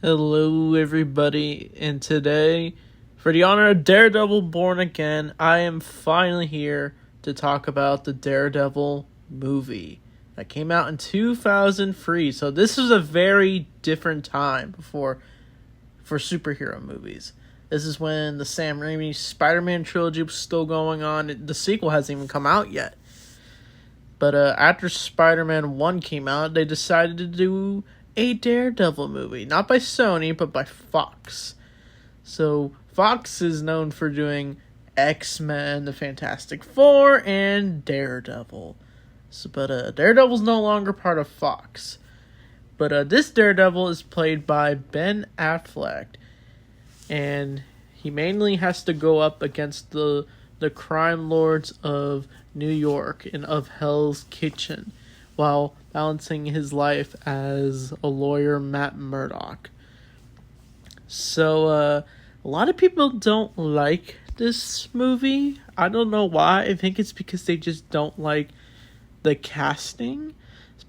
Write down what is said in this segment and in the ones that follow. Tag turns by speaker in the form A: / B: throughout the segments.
A: Hello, everybody, and today, for the honor of Daredevil Born Again, I am finally here to talk about the Daredevil movie that came out in 2003. So this is a very different time for superhero movies. This is when the Sam Raimi Spider-Man trilogy was still going on. The sequel hasn't even come out yet. But after Spider-Man 1 came out, they decided to do a Daredevil movie. Not by Sony, but by Fox. So Fox is known for doing X-Men, the Fantastic Four, and Daredevil. But Daredevil's no longer part of Fox. But this Daredevil is played by Ben Affleck. And he mainly has to go up against the crime lords of New York and of Hell's Kitchen, while balancing his life as a lawyer, Matt Murdock. So, a lot of people don't like this movie. I don't know why. I think it's because they just don't like the casting.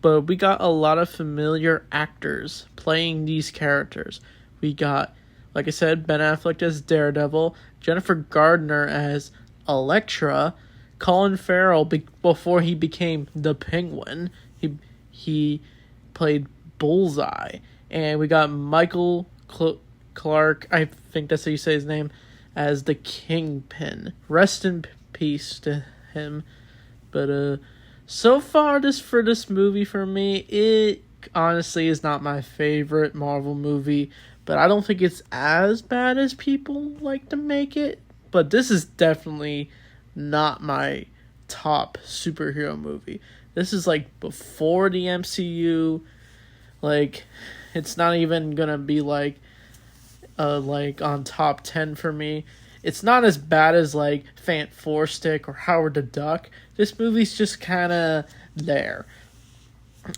A: But we got a lot of familiar actors playing these characters. We got, like I said, Ben Affleck as Daredevil, Jennifer Gardner as Elektra, Colin Farrell before he became the Penguin. He played Bullseye, and we got Michael Clark, I think that's how you say his name, as the Kingpin. Rest in peace to him. But so far for this movie for me, it honestly is not my favorite Marvel movie, but I don't think it's as bad as people like to make it. But this is definitely not my top superhero movie. This is like before the MCU. Like, it's not even gonna be like on top 10 for me. It's not as bad as like Fant Four Stick or Howard the Duck. This movie's just kind of there,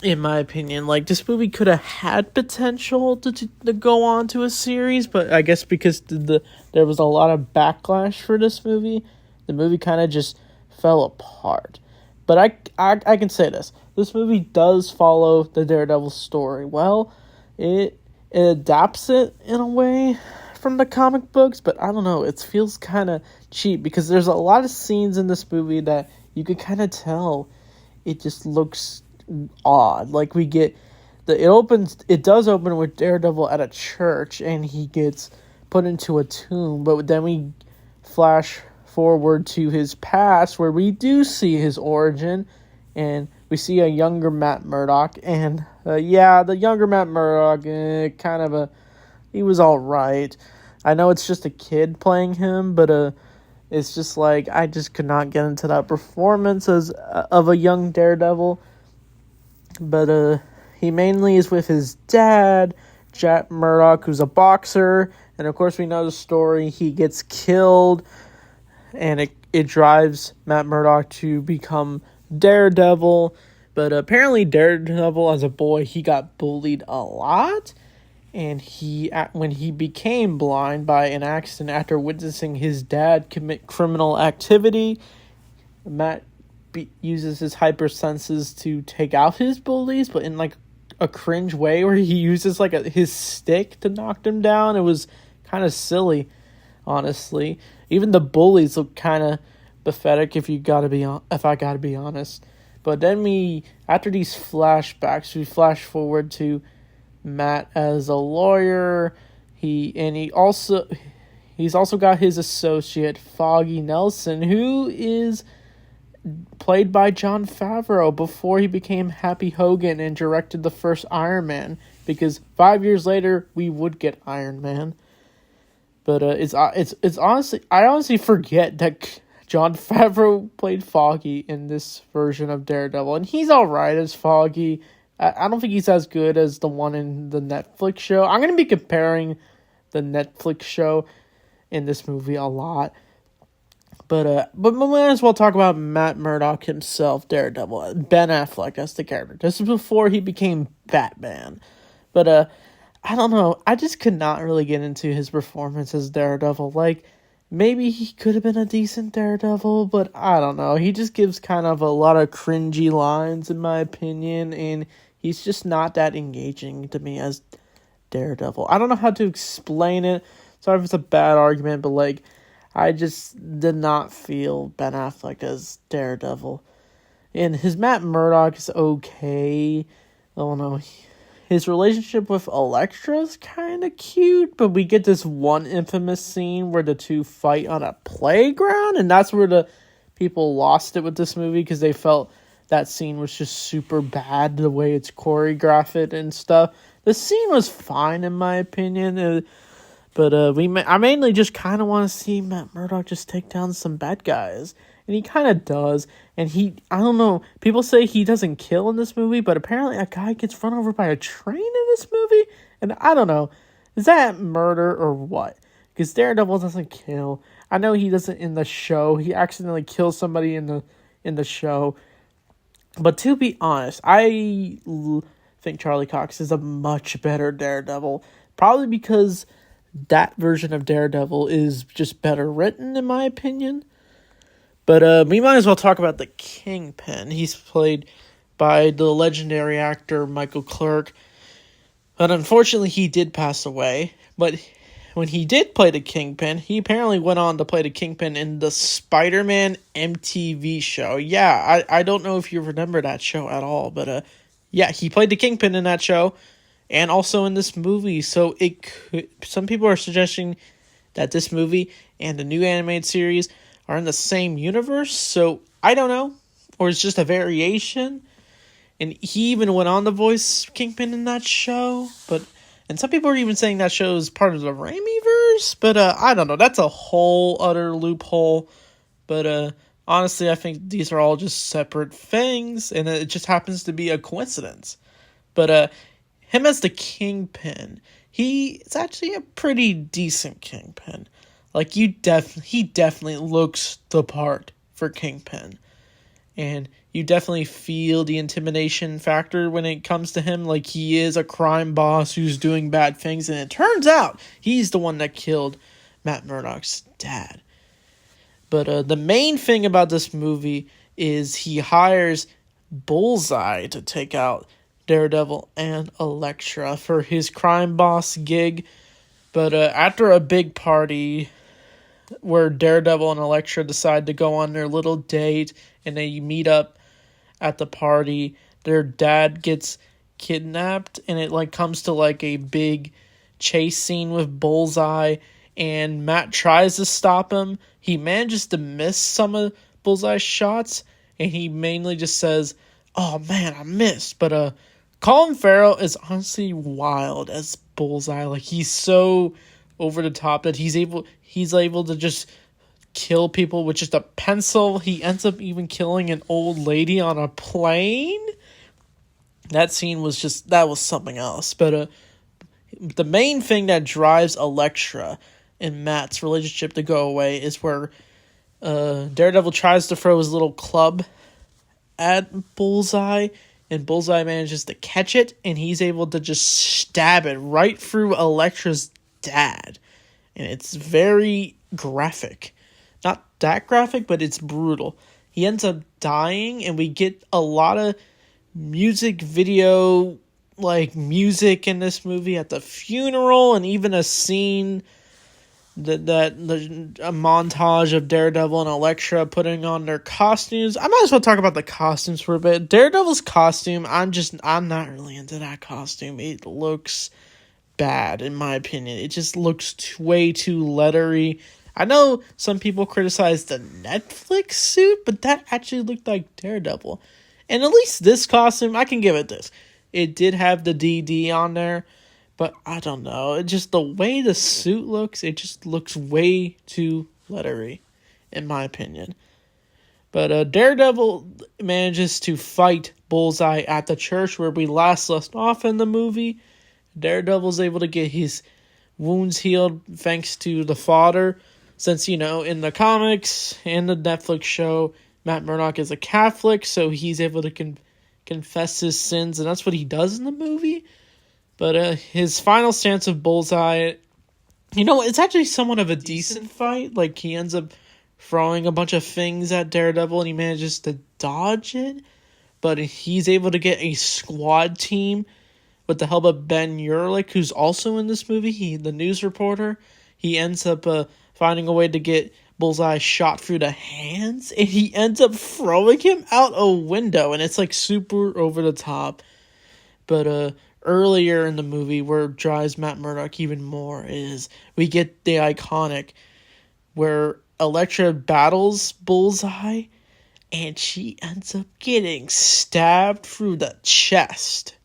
A: in my opinion. Like, this movie could have had potential to go on to a series, but I guess because there was a lot of backlash for this movie, the movie kind of just fell apart. But I can say this. This movie does follow the Daredevil story well. It adapts it in a way from the comic books, but I don't know. It feels kind of cheap because there's a lot of scenes in this movie that you could kind of tell it just looks odd. Like, we get it does open with Daredevil at a church and he gets put into a tomb, but then we flash forward to his past where we do see his origin, and we see a younger Matt Murdock. And the younger Matt Murdock, he was all right. I know it's just a kid playing him, but it's just like I just could not get into that performance of a young Daredevil. But he mainly is with his dad, Jack Murdock, who's a boxer, and of course we know the story. He gets killed, and it drives Matt Murdock to become Daredevil. But apparently Daredevil, as a boy, he got bullied a lot. And when he became blind by an accident after witnessing his dad commit criminal activity, Matt uses his hyper senses to take out his bullies, but in like a cringe way where he uses like his stick to knock them down. It was kind of silly, honestly. Even the bullies look kind of pathetic if I gotta be honest. But then after these flashbacks, we flash forward to Matt as a lawyer. He's also got his associate Foggy Nelson, who is played by Jon Favreau before he became Happy Hogan and directed the first Iron Man, because 5 years later we would get Iron Man. But it's honestly, I honestly forget that Jon Favreau played Foggy in this version of Daredevil, and he's all right as Foggy. I don't think he's as good as the one in the Netflix show. I'm going to be comparing the Netflix show in this movie a lot. But we might as well talk about Matt Murdock himself, Daredevil. Ben Affleck as the character. This is before he became Batman. But I don't know. I just could not really get into his performance as Daredevil. Like, maybe he could have been a decent Daredevil, but I don't know. He just gives kind of a lot of cringy lines, in my opinion, and he's just not that engaging to me as Daredevil. I don't know how to explain it. Sorry if it's a bad argument, but like, I just did not feel Ben Affleck as Daredevil. And his Matt Murdock is okay. I don't know. His relationship with Elektra is kind of cute, but we get this one infamous scene where the two fight on a playground, and that's where the people lost it with this movie, because they felt that scene was just super bad, the way it's choreographed and stuff. The scene was fine, in my opinion, but I mainly just kind of want to see Matt Murdock just take down some bad guys. And he kind of does. And I don't know, people say he doesn't kill in this movie, but apparently a guy gets run over by a train in this movie. And I don't know, is that murder or what? Because Daredevil doesn't kill. I know he doesn't in the show. He accidentally kills somebody in the show. But to be honest, I think Charlie Cox is a much better Daredevil. Probably because that version of Daredevil is just better written, in my opinion. But we might as well talk about the Kingpin. He's played by the legendary actor Michael Clarke. But unfortunately, he did pass away. But when he did play the Kingpin, he apparently went on to play the Kingpin in the Spider-Man MTV show. Yeah, I don't know if you remember that show at all. But yeah, he played the Kingpin in that show. And also in this movie. So some people are suggesting that this movie and the new animated series are in the same universe, so I don't know, or it's just a variation. And he even went on to voice Kingpin in that show, and some people are even saying that show is part of the Raimiverse, but I don't know, that's a whole other loophole. But honestly, I think these are all just separate things, and it just happens to be a coincidence. But him as the Kingpin, he's actually a pretty decent Kingpin. Like, he definitely looks the part for Kingpin. And you definitely feel the intimidation factor when it comes to him. Like, he is a crime boss who's doing bad things. And it turns out he's the one that killed Matt Murdock's dad. But the main thing about this movie is he hires Bullseye to take out Daredevil and Elektra for his crime boss gig. But after a big party where Daredevil and Elektra decide to go on their little date and they meet up at the party, their dad gets kidnapped, and it like comes to like a big chase scene with Bullseye, and Matt tries to stop him. He manages to miss some of Bullseye's shots, and he mainly just says, "Oh man, I missed." But Colin Farrell is honestly wild as Bullseye. Like, he's so over the top that he's able to just kill people with just a pencil. He ends up even killing an old lady on a plane. That scene was something else. But the main thing that drives Elektra and Matt's relationship to go away is where Daredevil tries to throw his little club at Bullseye, and Bullseye manages to catch it, and he's able to just stab it right through Elektra's dad. And it's very graphic. Not that graphic, but it's brutal. He ends up dying, and we get a lot of music video, like music in this movie at the funeral, and even a scene a montage of Daredevil and Elektra putting on their costumes. I might as well talk about the costumes for a bit. Daredevil's costume, I'm not really into that costume. It looks bad, in my opinion. It just looks way too lettery. I know some people criticize the Netflix suit, but that actually looked like Daredevil. And at least this costume, I can give it this. It did have the DD on there, but I don't know. It just, the way the suit looks, it just looks way too lettery, in my opinion. But Daredevil manages to fight Bullseye at the church where we last left off in the movie. Daredevil's able to get his wounds healed thanks to the father. Since, in the comics and the Netflix show, Matt Murdock is a Catholic, so he's able to confess his sins, and that's what he does in the movie. But his final stance of Bullseye, it's actually somewhat of a decent fight. Like, he ends up throwing a bunch of things at Daredevil, and he manages to dodge it. But he's able to get a squad team with the help of Ben Urlich, who's also in this movie, the news reporter. He ends up finding a way to get Bullseye shot through the hands, and he ends up throwing him out a window, and it's like super over the top. But earlier in the movie, where drives Matt Murdock even more, is we get the iconic where Elektra battles Bullseye, and she ends up getting stabbed through the chest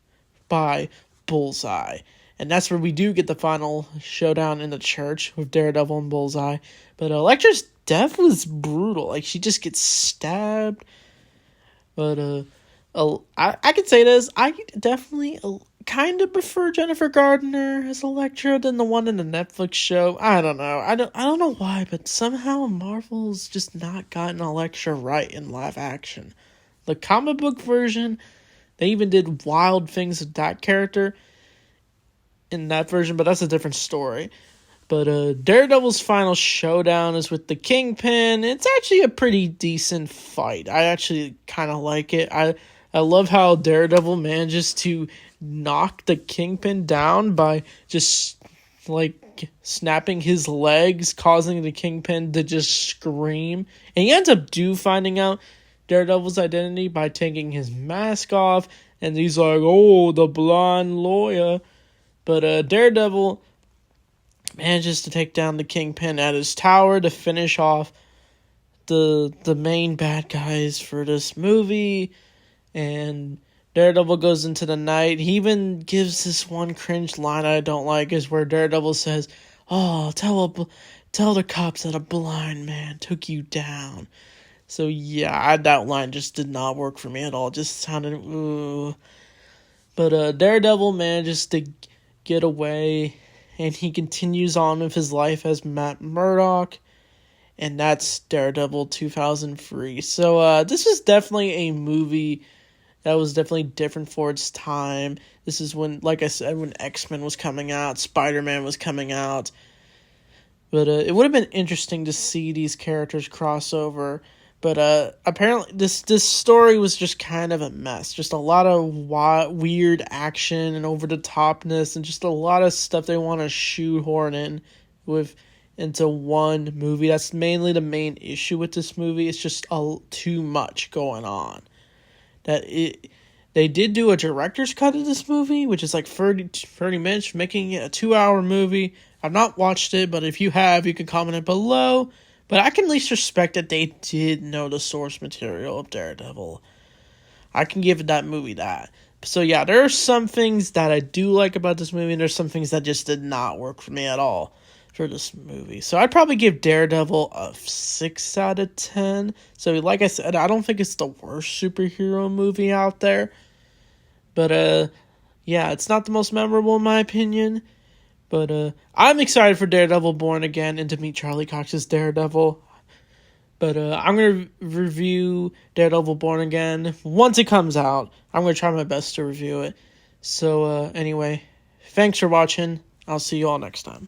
A: by Bullseye. And that's where we do get the final showdown in the church with Daredevil and Bullseye. But Elektra's death was brutal. Like, she just gets stabbed. But I could say this. I definitely kind of prefer Jennifer Gardner as Elektra than the one in the Netflix show. I don't know. I don't know why, but somehow Marvel's just not gotten Elektra right in live action. The comic book version, they even did wild things with that character in that version, but that's a different story. But Daredevil's final showdown is with the Kingpin. It's actually a pretty decent fight. I actually kind of like it. I love how Daredevil manages to knock the Kingpin down by just like snapping his legs, causing the Kingpin to just scream. And he ends up finding out Daredevil's identity by taking his mask off, and he's like, "Oh, the blonde lawyer." But Daredevil manages to take down the Kingpin at his tower to finish off the main bad guys for this movie. And Daredevil goes into the night. He even gives this one cringe line I don't like, is where Daredevil says, "Oh, tell the cops that a blind man took you down." So yeah, that line just did not work for me at all. It just sounded ooh. But Daredevil manages to get away, and he continues on with his life as Matt Murdock, and that's Daredevil 2003. So this is definitely a movie that was definitely different for its time. This is when, like I said, when X-Men was coming out, Spider-Man was coming out. But it would have been interesting to see these characters cross over. But apparently this story was just kind of a mess. Just a lot of weird action and over-the-topness and just a lot of stuff they want to shoehorn into one movie. That's mainly the main issue with this movie. It's just too much going on. They did do a director's cut of this movie, which is like 30 minutes, making it a 2-hour movie. I've not watched it, but if you have, you can comment it below. But I can at least respect that they did know the source material of Daredevil. I can give that movie that. So yeah, there are some things that I do like about this movie, and there's some things that just did not work for me at all for this movie. So I'd probably give Daredevil a 6 out of 10. So like I said, I don't think it's the worst superhero movie out there. But yeah, it's not the most memorable in my opinion. But I'm excited for Daredevil Born Again and to meet Charlie Cox's Daredevil. But I'm going to review Daredevil Born Again once it comes out. I'm going to try my best to review it. So anyway, thanks for watching. I'll see you all next time.